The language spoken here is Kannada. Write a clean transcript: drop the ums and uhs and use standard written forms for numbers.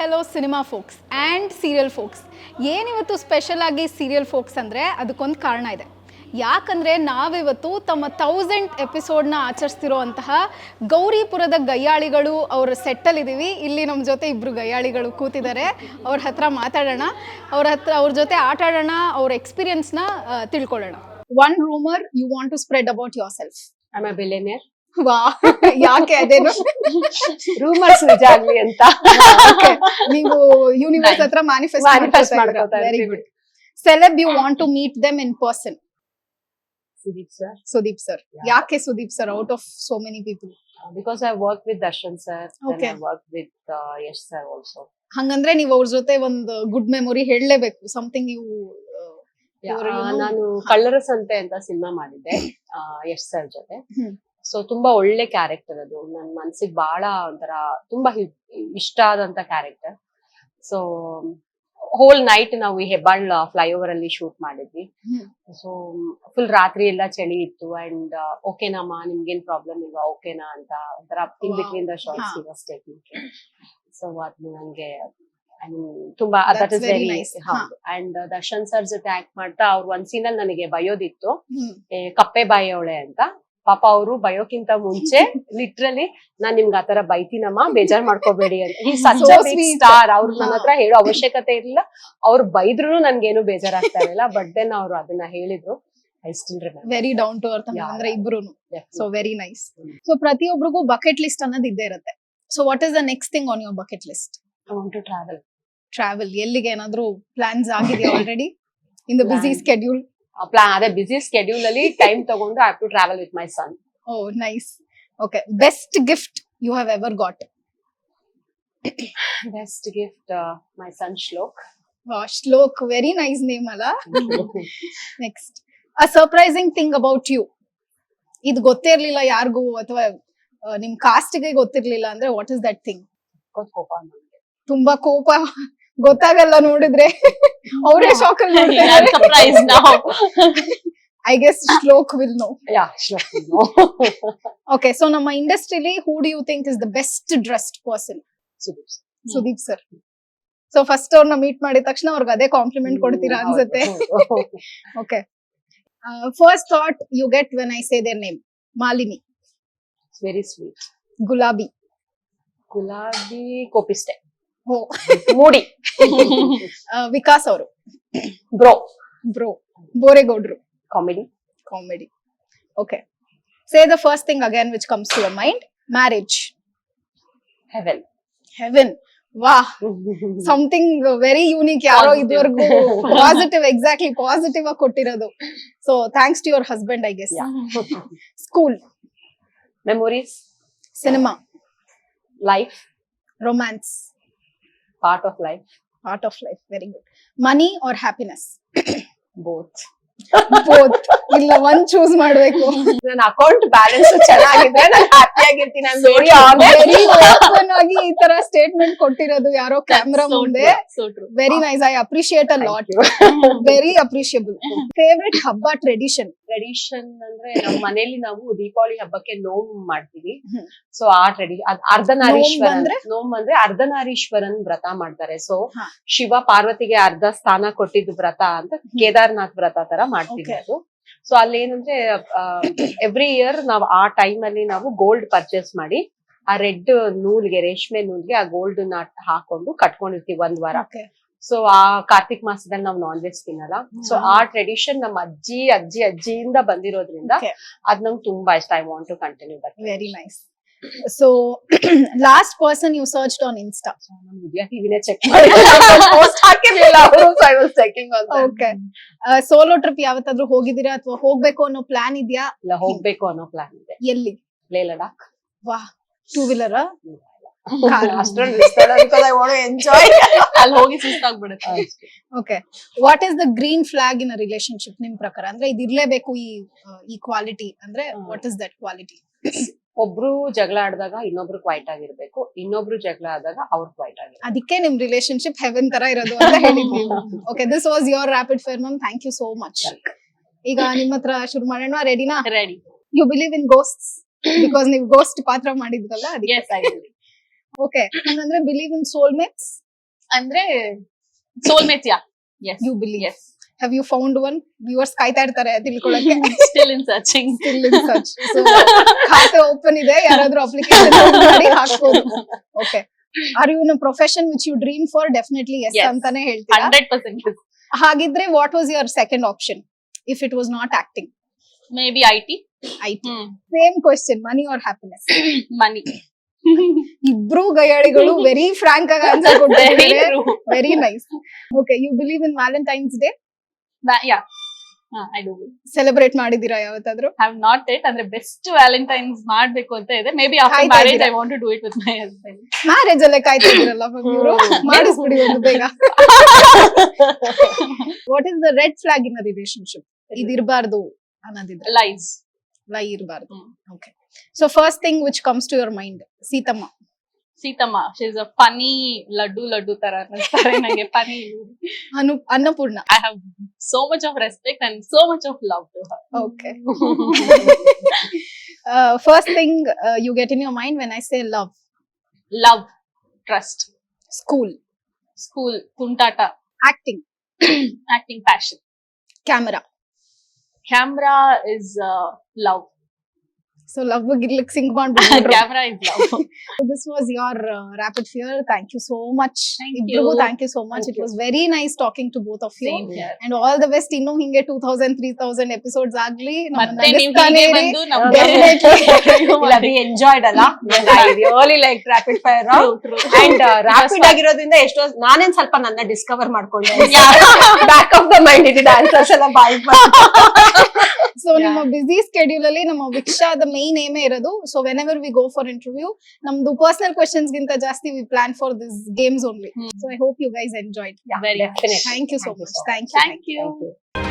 Hello cinema forks and serial forks. ಏನಿವತ್ತು ಸ್ಪೆಷಲ್ ಆಗಿ ಸೀರಿಯಲ್ ಫೋಕ್ಸ್ ಅಂದರೆ ಅದಕ್ಕೊಂದು ಕಾರಣ ಇದೆ. ಯಾಕಂದರೆ ನಾವಿವತ್ತು ತಮ್ಮ 1000th ಎಪಿಸೋಡ್ನ ಆಚರಿಸ್ತಿರೋ ಅಂತಹ ಗೌರಿಪುರದ ಗಯ್ಯಾಳಿಗಳು ಅವರ ಸೆಟ್ಟಲ್ಲಿದ್ದೀವಿ. ಇಲ್ಲಿ ನಮ್ಮ ಜೊತೆ ಇಬ್ಬರು ಗಯ್ಯಾಳಿಗಳು ಕೂತಿದ್ದಾರೆ. ಅವ್ರ ಹತ್ರ ಮಾತಾಡೋಣ, ಅವ್ರ ಜೊತೆ ಆಟ ಆಡೋಣ, ಅವ್ರ ಎಕ್ಸ್ಪೀರಿಯನ್ಸ್ನ ತಿಳ್ಕೊಳ್ಳೋಣ. One rumour you want to spread about yourself. I am a billionaire. ವಾ, ಯಾಕೆ ಅದೇನು ರೂಮರ್ಸ್ ನಿಜ ಆಗ್ಲಿ ಅಂತ ನೀವು ಯೂನಿವರ್ಸ್ ಹತ್ರ ಮ್ಯಾನಿಫೆಸ್ಟ್ ಮಾಡ್ಕೊತಾ. Very good. Celeb you want to meet them in person. Sudeep sir. ಯಾಕೆ Sudeep sir out of so many people? Because I work with Darshan sir, I work with Yash sir also. ಹಂಗಂದ್ರೆ ನೀವು ಅವ್ರ ಜೊತೆ ಒಂದು ಗುಡ್ ಮೆಮೊರಿ ಹೇಳಲೇಬೇಕು. ಸಮಥಿಂಗ್ ಯು ನಾನು ಕಳ್ಳರ ಸಂತೆ ಅಂತ ಸಿನಿಮಾ ಮಾಡಿದ್ದೆ ಯಶ್ ಸರ್ ಜೊತೆ. ಸೊ ತುಂಬಾ ಒಳ್ಳೆ ಕ್ಯಾರೆಕ್ಟರ್ ಅದು. ನನ್ ಮನ್ಸಿಗೆ ಬಹಳ ಒಂಥರ ತುಂಬಾ ಇಷ್ಟ ಆದಂತ ಕ್ಯಾರೆಕ್ಟರ್. ಸೊ ಹೋಲ್ ನೈಟ್ ನಾವು ಈ ಹೆಬ್ಬಾಳ್ ಫ್ಲೈಓವರ್ ಅಲ್ಲಿ ಶೂಟ್ ಮಾಡಿದ್ವಿ. ಸೊ ಫುಲ್ ರಾತ್ರಿ ಎಲ್ಲ ಚಳಿ ಇತ್ತು. ಅಂಡ್ ಓಕೆನಮ್ಮ, ನಿಮ್ಗೇನ್ ಪ್ರಾಬ್ಲಮ್ ಇಲ್ವಾ, ಓಕೆನಾ ಅಂತ ಒಂಥರ in between the shorts statement. So ಅದು ನಂಗೆ ತುಂಬಾ ದಟ್ ಇಸ್ ವೆರಿ ನೈಸ್. ಹೌದು. ಅಂಡ್ ದರ್ಶನ್ ಸರ್ ಜೊತೆ ಆಕ್ಟ್ ಮಾಡ್ತಾ ಅವ್ರು ಒಂದ್ ಸೀನ್ ಅಲ್ಲಿ ನನಗೆ ಬಯೋದಿತ್ತು, ಕಪ್ಪೆ ಬಾಯೋಳೆ ಅಂತ. ಪಾಪ ಅವರು ಬಯೋಕ್ಕಿಂತ ಮುಂಚೆ ಲಿಟ್ರಲಿ ನಾನ್ ನಿಮ್ಗೆ ಆತರ ಬೈತೀನಮ್ಮ, ಬೇಜಾರ್ ಮಾಡ್ಕೋಬೇಡಿ ಅಂತ. ಈ ಸ್ಟಾರ್ ಅವ್ರು ನನ್ನ ಹತ್ರ ಹೇಳೋ ಅವಶ್ಯಕತೆ ಇರ್ಲಿಲ್ಲ. ಅವ್ರು ಬೈದ್ರು ನನ್ಗೇನು ಬೇಜಾರಾಗ್ತಾ ಇರಲಿಲ್ಲ. ಬಟ್ ದೆನ್ ಅವ್ರು ಅದನ್ನ ಹೇಳಿದ್ರು. I still remember. Very down to earth ಅಂದ್ರೆ ಇಬ್ರುನು. So very nice. ಸೊ ಪ್ರತಿಯೊಬ್ಬರಿಗೂ ಬಕೆಟ್ ಲಿಸ್ಟ್ ಅನ್ನೋದು ಇದ್ದೇ ಇರುತ್ತೆ. So what is the next thing on your bucket list? I want to travel. ಎಲ್ಲಿಗೆ ಏನಾದ್ರೂ ಪ್ಲಾನ್ಸ್ ಆಗಿದೆಯಾ already in the busy schedule? ಅದೇ ಬಿಸಿ ಸ್ಕೆಡ್ಯೂಲ್ ಅಲ್ಲಿ ಟೈಮ್ ತಗೊಂಡು I have to travel with my son. Oh nice. Okay. Best gift you have ever got? Best gift my son Shlok. Shlok, very nice name ಅಲ್ಲ? Next, a surprising thing about you. ಇದು ಗೊತ್ತೇ ಇರ್ಲಿಲ್ಲ ಯಾರಿಗೂ, ಅಥವಾ ನಿಮ್ ಕಾಸ್ಟ್ಗೆ ಗೊತ್ತಿರ್ಲಿಲ್ಲ ಅಂದ್ರೆ ವಾಟ್ ಇಸ್ ದಟ್ ಥಿಂಗ್? ಕೋಪ. ತುಂಬಾ ಕೋಪ ಗೊತ್ತಾಗಲ್ಲ ನೋಡಿದ್ರೆ. ಅವರೇ ಶಾಕ್ ಅಲ್ಲಿ surprise now. I guess Shlok will know. Yeah, Shlok will know. Okay. So ನಮ್ಮ ಇಂಡಸ್ಟ್ರಿಲಿ who do you think is the best dressed person? Sudeep sir. So first ಅವ್ರನ್ನ ಮೀಟ್ ಮಾಡಿದ ತಕ್ಷಣ ಅವ್ರಿಗೆ ಅದೇ ಕಾಂಪ್ಲಿಮೆಂಟ್ ಕೊಡ್ತೀರಾ ಅನ್ಸುತ್ತೆ. Okay. First thought you get when I say their name? Malini. Very sweet. ಗುಲಾಬಿ. ಕೋಪಿಸ್ಟೆ. ಮೂಡಿ. ವಿಕಾಸ್ ಅವರು. ಬ್ರೋ. ಬೋರೆಗೌಡ್ರು. Comedy. Okay. Say the first thing again which comes to your mind. Marriage. Heaven. ವಾಹ್, ಸಮಥಿಂಗ್ ವೆರಿ ಯೂನಿಕ್. ಯಾರೋ ಇದುವರೆಗೂ ಪಾಸಿಟಿವ್, ಎಕ್ಸಾಕ್ಟ್ಲಿ ಪಾಸಿಟಿವ್ ಆಗಿ ಕೊಟ್ಟಿರೋದು. So thanks to your husband I guess. School. Memories. Cinema. Life. Romance. Part of life. Very good. Money or happiness? Both. ಇಲ್ಲ, ಒಂದ್ ಚೂಸ್ ಮಾಡ್ಬೇಕು. ನನ್ನ ಅಕೌಂಟ್ ಬ್ಯಾಲೆನ್ಸ್ ಚೆನ್ನಾಗಿದೆ, ನಾನು ಹ್ಯಾಪಿ ಆಗಿರ್ತೀನಿ. ವೆರಿ ಓಪನ್ ಆಗಿ ಈ ತರ ಸ್ಟೇಟ್ಮೆಂಟ್ ಕೊಟ್ಟಿರೋದು ಯಾರೋ ಕ್ಯಾಮ್ರಾ ಮುಂದೆ. Very nice. I appreciate a lot. Very appreciable. Favourite ಹಬ್ಬ ಟ್ರೆಡಿಷನ್ ಅಂದ್ರೆ ನಮ್ಮ ಮನೆಯಲ್ಲಿ ನಾವು ದೀಪಾವಳಿ ಹಬ್ಬಕ್ಕೆ ನೋವು ಮಾಡ್ತೀವಿ. ಸೊ ಆ ಟ್ರೆಡಿಷನ್ ಅರ್ಧನಾರೀಶ್ವರನ್ ನೋಮ್ ಅಂದ್ರೆ ಅರ್ಧನಾರೀಶ್ವರನ್ ವ್ರತ ಮಾಡ್ತಾರೆ. ಸೊ ಶಿವ ಪಾರ್ವತಿಗೆ ಅರ್ಧ ಸ್ಥಾನ ಕೊಟ್ಟಿದ್ದು ವ್ರತ ಅಂತ ಕೇದಾರ್ನಾಥ್ ವ್ರತ ತರ ಮಾಡ್ತೀವಿ ಅದು. ಸೊ ಅಲ್ಲಿ ಏನಂದ್ರೆ ಎವ್ರಿ ಇಯರ್ ನಾವು ಆ ಟೈಮ್ ಅಲ್ಲಿ ನಾವು ಗೋಲ್ಡ್ ಪರ್ಚೇಸ್ ಮಾಡಿ ಆ ರೆಡ್ ನೂಲ್ಗೆ, ರೇಷ್ಮೆ ನೂಲ್ಗೆ ಆ ಗೋಲ್ಡ್ ನ ಹಾಕೊಂಡು ಕಟ್ಕೊಂಡಿರ್ತೀವಿ ಒಂದ್ ವಾರ. ಸೊ ಆ ಕಾರ್ತಿಕ್ ಮಾಸದಲ್ಲಿ ನಾವು ನಾನ್ ವೆಜ್ ತಿನ್ನಲ್ಲ. ಸೊ ಆ ಟ್ರೆಡಿಷನ್ ನಮ್ಮ ಅಜ್ಜಿಯಿಂದ ಬಂದಿರೋದ್ರಿಂದ ಅದ್ ನಂಗೆ ತುಂಬಾ ಇಷ್ಟ. I want to continue that. Very nice. So last person you searched on Insta? ಟಿವಿನೇ ಚೆಕ್ ಮಾಡಿ ಪೋಸ್ಟ್ ಹಾಕಿರ್ಲಿಲ್ಲ ಅವರು, so I was checking on that. Okay. Solo trip ಯಾವತ್ತಾದ್ರೂ ಹೋಗಿದ್ದೀರಾ ಅಥವಾ ಹೋಗ್ಬೇಕು ಅನ್ನೋ ಪ್ಲಾನ್ ಇದೆಯಾ? ಇಲ್ಲ, ಹೋಗ್ಬೇಕು ಅನ್ನೋ ಪ್ಲಾನ್ ಇದೆ. ಎಲ್ಲಿ? ಲೇ ಲಡಾಖ್. ವಾಹ್. Two wheeler? ಅಷ್ಟೊಂದು because I want to enjoy. ಅಲ್ಲಿ ಹೋಗಿ ಸುಸ್ತಾಗ್ಬಿಡುತ್ತೆ. Okay. What is the green flag in a relationship ನಿಮ್ ಪ್ರಕಾರ? ಅಂದ್ರೆ ಇದು ಇರ್ಲೇಬೇಕು ಈ ಕ್ವಾಲಿಟಿ ಅಂದ್ರೆ ವಾಟ್ ಇಸ್ ದಟ್ ಕ್ವಾಲಿಟಿ? ಒಬ್ರು ಜಗಳ ಆಡಿದಾಗ ಇನ್ನೊಬ್ರು ಕ್ವೈಟ್ ಆಗಿರ್ಬೇಕು, ಇನ್ನೊಬ್ರು ಜಗಳ ಆದಾಗ ಅವ್ರು ಕ್ವೈಟ್ ಆಗಿರ್ಬೇಕು. ಅದಕ್ಕೆ ನಿಮ್ ರಿಲೇಶನ್ಶಿಪ್ ಹೆವೆನ್ ತರ ಇರೋದು ಅಂತ ಹೇಳಿದ್ವಿ. Okay, this was your rapid fire ma'am. Thank you so much. ಈಗ ನಿಮ್ಮ ಹತ್ರ ಶುರು ಮಾಡೋಣ. ರೆಡಿನಾ? Ready. You believe in ghosts? Because ನೀವು ಗೋಸ್ಟ್ ಪಾತ್ರ ಮಾಡಿದ್ರಲ್ಲ ಅದಕ್ಕೆ. Yes, I do. ಓಕೆ. ಹಂಗಂದ್ರೆ ಬಿಲೀವ್ ಇನ್ ಸೋಲ್ಮೇಟ್ಸ್? ಅಂದ್ರೆ soulmate yeah yes You believe. Yes Have you found one? Viewers ಕಾಯ್ತಾ ಇರ್ತಾರೆ ತಿಳ್ಕೊಳಕ್ಕೆ. Still in searching Still in search. So, ಖಾತೆ ಓಪನ್ ಇದೆ, ಯಾರಾದ್ರೂ ಅಪ್ಲಿಕೇಶನ್ ಮಾಡಿ ಹಾಕ್ಬೋದು. Okay. Are you in a profession which you dream for? Definitely yes Yes. ಅಂತಾನೆ ಹೇಳ್ತೀರಾ. 100% ಹಾಗಿದ್ರೆ what was your second option if it was not acting? Maybe IT IT. Same question, money or happiness? Money ಇಬ್ರು ಗಯ್ಯಾಳಿಗಳು ವೆರಿ ಫ್ರಾಂಕ್ ಆಗಿ ಆನ್ಸರ್ ವೆರಿ ಕೊಟ್ಟಿದ್ದಾರೆ. True very nice. Okay, you believe in Valentine's Day? Ya I do celebrate ಮಾಡಿದೀರಾ ಯಾವತ್ತಾದ್ರೂ? ಹ್ಯಾವ್ ನಾಟ್ ಇಟ್ ಅಂದ್ರೆ ಬೆಸ್ಟ್ ವ್ಯಾಲೆಂಟೈನ್ಸ್ ಮಾಡ್ಬೇಕು ಅಂತ ಇದೆ. ಮೇಬಿ ಆಫ್ಟರ್ ಕಾಯ್ತಾ ಮ್ಯಾರೇಜ್ ಇದ್ದೀರಾ? I want to do it with my husband. Marriage ಅಲ್ಲೇ ಕಾಯ್ತಾ ಇದ್ರಲ್ಲ ಇವರು, ಮಾಡಿಸ್ಬಿಡಿ ಒಂದು ಬೇಗ. What is the red flag in a relationship? ಇದಿರಬಾರ್ದು ಅನ್ನೋದಿದ್ರೆ ಲೈಸ್ ಲೈ ಇರಬಾರ್ದು. Okay, so first thing which comes to your mind, Seethamma. Seethamma she is a funny laddu ತರ ಅನ್ನಿಸ್ತಾರೆ ನಂಗೆ. Funny Annapoorna. I have so much of respect and so much of love to her. Okay. First thing you get in your mind when I say love? Love, trust, school, school, ತುಂಟಾಟ, acting, acting, passion. Camera. Camera is love. So love ಗಿರ್ಲಿಕ್ sync ಮಾಡ್ಬಿಟ್ಟು. Camera is love. This was your rapid fire. Thank you so much. Thank ಇಬ್ರಿಗೂ you. thank you so much. Thank It was very nice talking to both of you. Same here. And all the best. ಇನ್ನು ಹಿಂಗೆ 2000 3000 ಎಪಿಸೋಡ್ಸ್ ಆಗ್ಲಿ. ಮತ್ತೆ ನೀವು ಹೀಗೆ ಬಂದು ನಮ್ಗೆ ಇಲ್ಲ, we enjoyed ಅಲ್ಲ. I really like rapid fire. And rapid ಆಗಿರೋದ್ರಿಂದ ಎಷ್ಟೋ ನಾನೇನ್ ಸ್ವಲ್ಪ ನನ್ನ ಡಿಸ್ಕವರ್ ಮಾಡ್ಕೊಂಡೆ. ಬ್ಯಾಕ್ ಆಫ್ ದ ಮೈಂಡ್ ಇದ್ದಿದ್ದ ಆನ್ಸರ್ಸ್ ಎಲ್ಲ ಬಾಯ್. ಸೊ ನಿಮ್ಮ ಬಿಸಿ ಸ್ಕೆಡ್ಯೂಲ್ ಅಲ್ಲಿ ನಮ್ಮ ವಿಕ್ಷಾದ ಮೇನ್ ಏಮೇ ಇರೋದು. So whenever we go for interview, ನಮ್ದು ಪರ್ಸನಲ್ ಕ್ವೆಶನ್ಸ್ ಗಿಂತ ಜಾಸ್ತಿ we plan for this games only. So I hope you guys enjoyed. Very Definitely. Thank you so Thank you much. so much. Thank you. Thank you. Thank you.